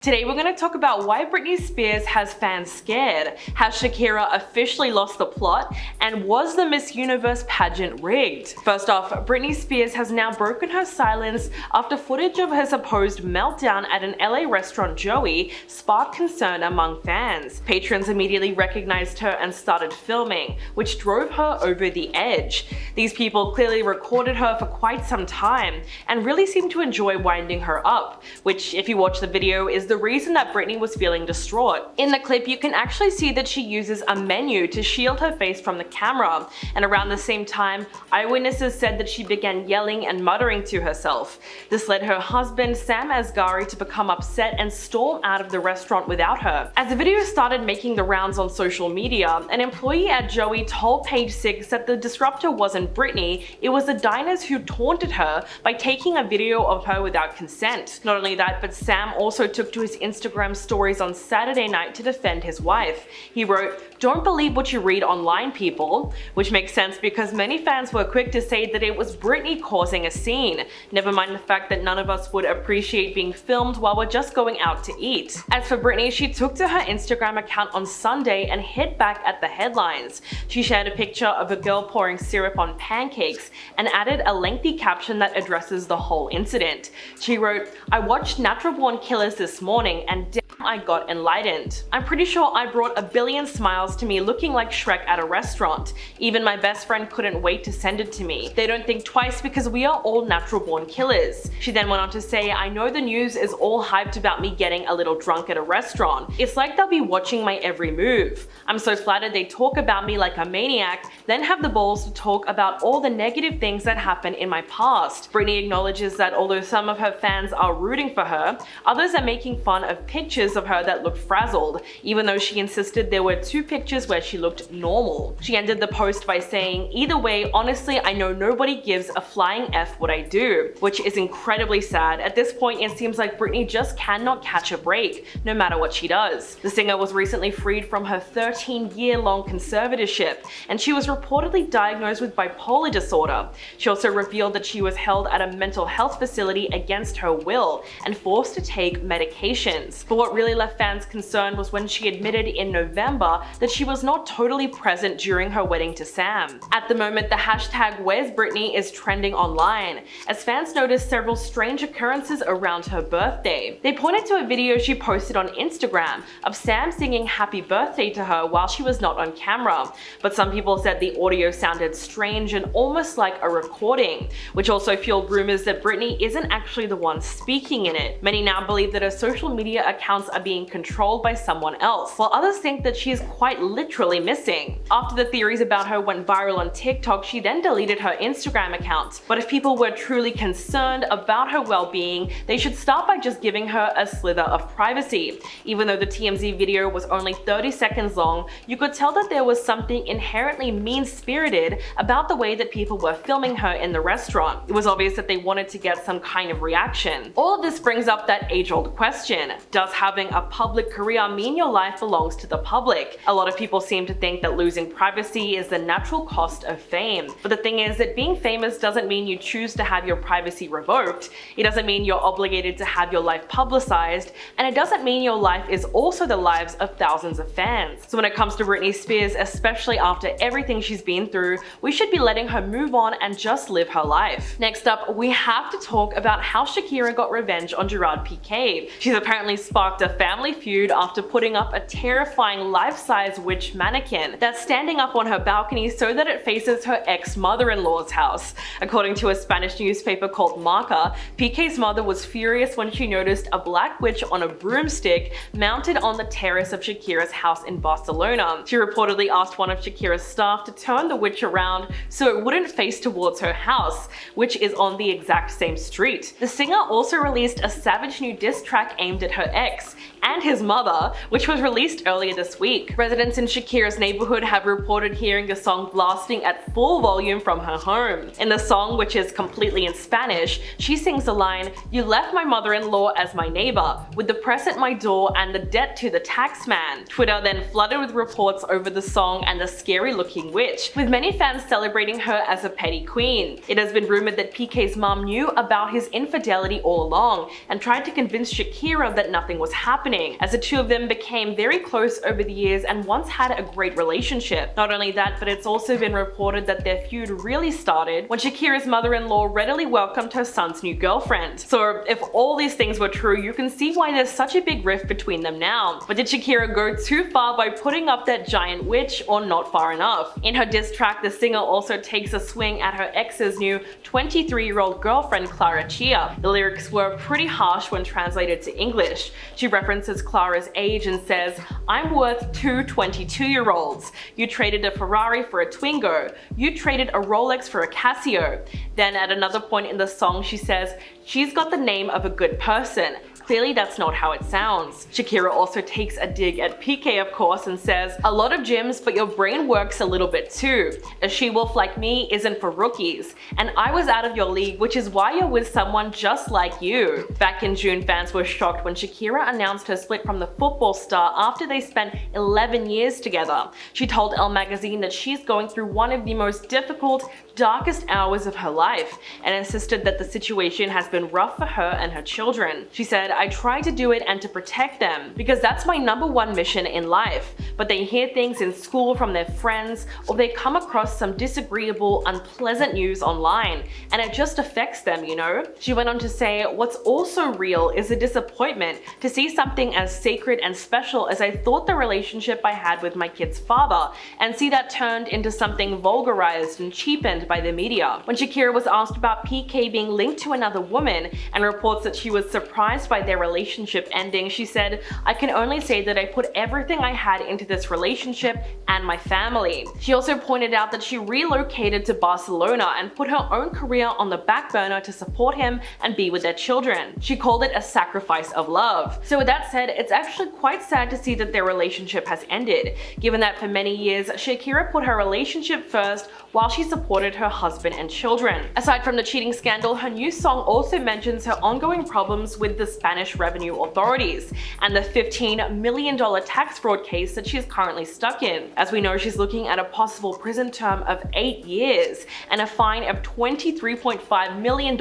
Today we're going to talk about why Britney Spears has fans scared, has Shakira officially lost the plot, and was the Miss Universe pageant rigged? First off, Britney Spears has now broken her silence after footage of her supposed meltdown at an LA restaurant Joey sparked concern among fans. Patrons immediately recognized her and started filming, which drove her over the edge. These people clearly recorded her for quite some time and really seemed to enjoy winding her up, which, if you watch the video, is the reason that Britney was feeling distraught. In the clip, you can actually see that she uses a menu to shield her face from the camera, and around the same time, eyewitnesses said that she began yelling and muttering to herself. This led her husband, Sam Asghari, to become upset and storm out of the restaurant without her. As the video started making the rounds on social media, an employee at Joey told Page 6 that the disruptor wasn't Britney, it was the diners who taunted her by taking a video of her without consent. Not only that, but Sam also took to his Instagram stories on Saturday night to defend his wife. He wrote, "Don't believe what you read online, people," which makes sense because many fans were quick to say that it was Britney causing a scene. Never mind the fact that none of us would appreciate being filmed while we're just going out to eat. As for Britney, she took to her Instagram account on Sunday and hit back at the headlines. She shared a picture of a girl pouring syrup on pancakes and added a lengthy caption that addresses the whole incident. She wrote, "I watched Natural Born Killers this morning and damn, I got enlightened. I'm pretty sure I brought a billion smiles to me looking like Shrek at a restaurant. Even my best friend couldn't wait to send it to me. They don't think twice because we are all natural born killers." She then went on to say, "I know the news is all hyped about me getting a little drunk at a restaurant. It's like they'll be watching my every move. I'm so flattered they talk about me like a maniac, then have the balls to talk about all the negative things that happened in my past." Britney acknowledges that although some of her fans are rooting for her, others are making fun of pictures of her that looked frazzled, even though she insisted there were two pictures where she looked normal. She ended the post by saying, "Either way, honestly, I know nobody gives a flying F what I do," which is incredibly sad. At this point, it seems like Britney just cannot catch a break, no matter what she does. The singer was recently freed from her 13-year-long conservatorship, and she was reportedly diagnosed with bipolar disorder. She also revealed that she was held at a mental health facility against her will and forced to take medications. But what really left fans concerned was when she admitted in November that she was not totally present during her wedding to Sam. At the moment, the hashtag Where's Britney is trending online, as fans noticed several strange occurrences around her birthday. They pointed to a video she posted on Instagram of Sam singing happy birthday to her while she was not on camera, but some people said the audio sounded strange and almost like a recording, which also fueled rumors that Britney isn't actually the one speaking in it. Many now believe that her social media accounts are being controlled by someone else, while others think that she is quite literally missing. After the theories about her went viral on TikTok, she then deleted her Instagram account. But if people were truly concerned about her well-being, they should start by just giving her a slither of privacy. Even though the TMZ video was only 30 seconds long, you could tell that there was something inherently mean-spirited about the way that people were filming her in the restaurant. It was obvious that they wanted to get some kind of reaction. All of this brings up that age-old question: does having a public career mean your life belongs to the public? A lot of people seem to think that losing privacy is the natural cost of fame. But the thing is that being famous doesn't mean you choose to have your privacy revoked. It doesn't mean you're obligated to have your life publicized, and it doesn't mean your life is also the lives of thousands of fans. So when it comes to Britney Spears, especially after everything she's been through, we should be letting her move on and just live her life. Next up, we have to talk about how Shakira got revenge on Gerard Piqué. She's apparently sparked a family feud after putting up a terrifying life-size witch mannequin that's standing up on her balcony so that it faces her ex-mother-in-law's house. According to a Spanish newspaper called Marca, Piqué's mother was furious when she noticed a black witch on a broomstick mounted on the terrace of Shakira's house in Barcelona. She reportedly asked one of Shakira's staff to turn the witch around so it wouldn't face towards her house, which is on the exact same street. The singer also released a savage new diss track aimed at her ex and his mother, which was released earlier this week. Residents in Shakira's neighborhood have reported hearing the song blasting at full volume from her home. In the song, which is completely in Spanish, she sings the line, "You left my mother-in-law as my neighbor, with the press at my door and the debt to the tax man." Twitter then flooded with reports over the song and the scary-looking witch, with many fans celebrating her as a petty queen. It has been rumored that Piqué's mom knew about his infidelity all along and tried to convince Shakira that nothing was happening happening, as the two of them became very close over the years and once had a great relationship. Not only that, but it's also been reported that their feud really started when Shakira's mother-in-law readily welcomed her son's new girlfriend. So if all these things were true, you can see why there's such a big rift between them now. But did Shakira go too far by putting up that giant witch, or not far enough? In her diss track, the singer also takes a swing at her ex's new 23-year-old girlfriend Clara Chia. The lyrics were pretty harsh when translated to English. She references Clara's age and says, "I'm worth two 22-year-olds. You traded a Ferrari for a Twingo. You traded a Rolex for a Casio." Then at another point in the song, she says, "She's got the name of a good person. Clearly that's not how it sounds." Shakira also takes a dig at PK, of course, and says, "A lot of gyms, but your brain works a little bit too. A she-wolf like me isn't for rookies. And I was out of your league, which is why you're with someone just like you." Back in June, fans were shocked when Shakira announced her split from the football star after they spent 11 years together. She told Elle magazine that she's going through one of the most difficult, darkest hours of her life, and insisted that the situation has been rough for her and her children. She said, "I try to do it and to protect them, because that's my #1 mission in life. But they hear things in school from their friends, or they come across some disagreeable, unpleasant news online, and it just affects them, you know?" She went on to say, "What's also real is a disappointment to see something as sacred and special as I thought the relationship I had with my kid's father, and see that turned into something vulgarized and cheapened by the media." When Shakira was asked about PK being linked to another woman and reports that she was surprised by their relationship ending, she said, "I can only say that I put everything I had into this relationship and my family." She also pointed out that she relocated to Barcelona and put her own career on the back burner to support him and be with their children. She called it a sacrifice of love. So with that said, it's actually quite sad to see that their relationship has ended, given that for many years, Shakira put her relationship first while she supported her husband and children. Aside from the cheating scandal, her new song also mentions her ongoing problems with the Spanish revenue authorities and the $15 million tax fraud case that she's currently stuck in. As we know, she's looking at a possible prison term of 8 years and a fine of $23.5 million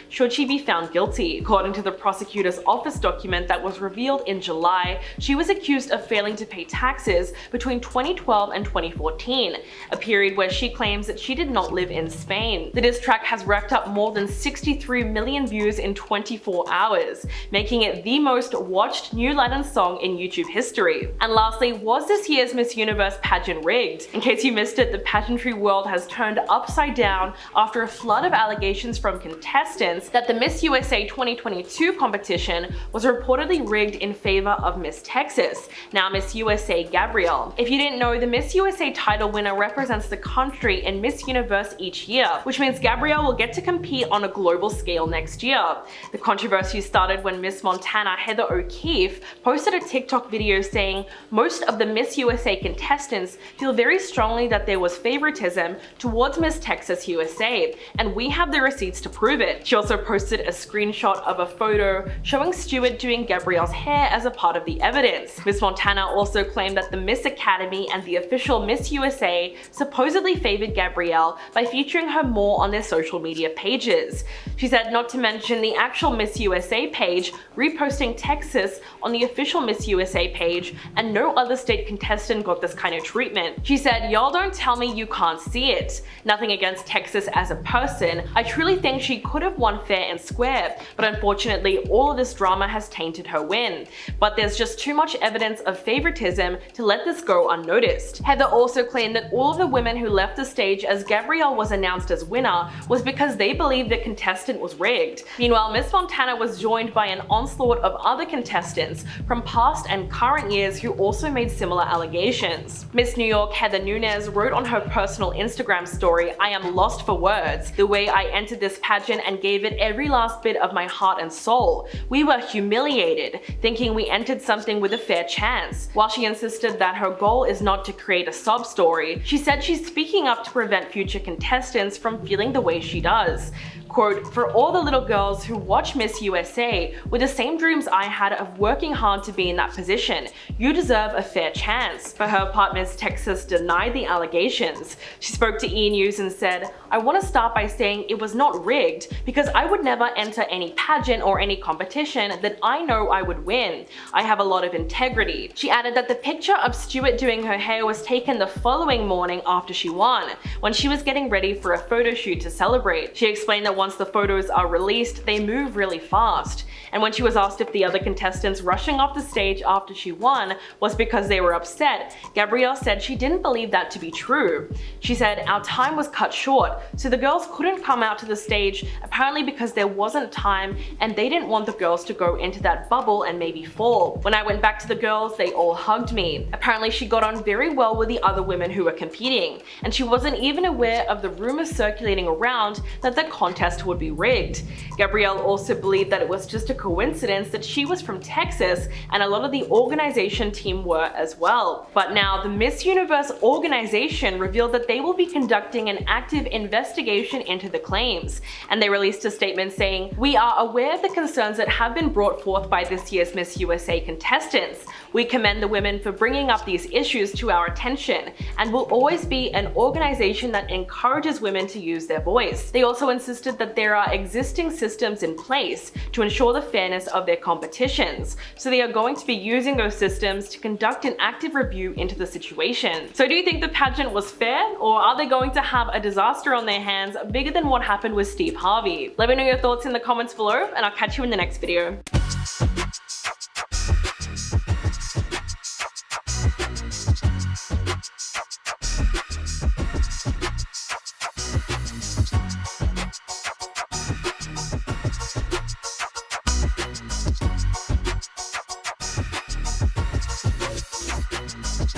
should she be found guilty. According to the prosecutor's office document that was revealed in July, she was accused of failing to pay taxes between 2012 and 2014, a period where she claims that she did not live in Spain. The diss track has racked up more than 63 million views in 24 hours, making it the most watched new Latin song in YouTube history. And lastly, was this year's Miss Universe pageant rigged? In case you missed it, the pageantry world has turned upside down after a flood of allegations from contestants that the Miss USA 2022 competition was reportedly rigged in favor of Miss Texas, now Miss USA Gabrielle. If you didn't know, the Miss USA title winner represents the country in Miss Universe each year, which means Gabrielle will get to compete on a global scale next year. The controversy started when Miss Montana Heather O'Keefe posted a TikTok video saying most of the Miss USA contestants feel very strongly that there was favoritism towards Miss Texas USA, and we have the receipts to prove it. She also posted a screenshot of a photo showing Stewart doing Gabrielle's hair as a part of the evidence. Miss Montana also claimed that the Miss Academy and the official Miss USA supposedly favored Gabrielle by featuring her more on their social media pages. She said not to mention the actual Miss USA page reposting Texas on the official Miss USA page, and no other state contestant got this kind of treatment. She said, "Y'all don't tell me you can't see it. Nothing against Texas as a person. I truly think she could have won fair and square, but unfortunately all of this drama has tainted her win. But there's just too much evidence of favoritism to let this go unnoticed." Heather also claimed that all of the women who left the stage as Gabrielle was announced as winner was because they believed the contestant was rigged. Meanwhile, Miss Montana was joined by an onslaught of other contestants from past and current years who also made similar allegations. Miss New York Heather Nunez wrote on her personal Instagram story, "I am lost for words. The way I entered this pageant and gave it every last bit of my heart and soul. We were humiliated, thinking we entered something with a fair chance." While she insisted that her goal is not to create a sob story, she said she's speaking up to prevent future contestants from feeling the way she does. Quote, "For all the little girls who watch Miss USA with the same dreams I had of working hard to be in that position, you deserve a fair chance." For her part, Miss Texas denied the allegations. She spoke to E! News and said, I want to start by saying it was not rigged because I would never enter any pageant or any competition that I know I would win. I have a lot of integrity. She added that the picture of Stewart doing her hair was taken the following morning after she won, when she was getting ready for a photo shoot to celebrate. She explained that once the photos are released, they move really fast. And when she was asked if the other contestants rushing off the stage after she won was because they were upset, Gabrielle said she didn't believe that to be true. She said, "Our time was cut short, so the girls couldn't come out to the stage apparently because there wasn't time and they didn't want the girls to go into that bubble and maybe fall. When I went back to the girls, they all hugged me." Apparently she got on very well with the other women who were competing, and she wasn't even aware of the rumors circulating around that the contest would be rigged. Gabrielle also believed that it was just a coincidence that she was from Texas and a lot of the organization team were as well. But now the Miss Universe organization revealed that they will be conducting an active investigation into the claims, and they released a statement saying, "We are aware of the concerns that have been brought forth by this year's Miss USA contestants. We commend the women for bringing up these issues to our attention and will always be an organization that encourages women to use their voice." They also insisted that there are existing systems in place to ensure the fairness of their competitions, so they are going to be using those systems to conduct an active review into the situation. So do you think the pageant was fair, or are they going to have a disaster on their hands bigger than what happened with Steve Harvey? Let me know your thoughts in the comments below, and I'll catch you in the next video.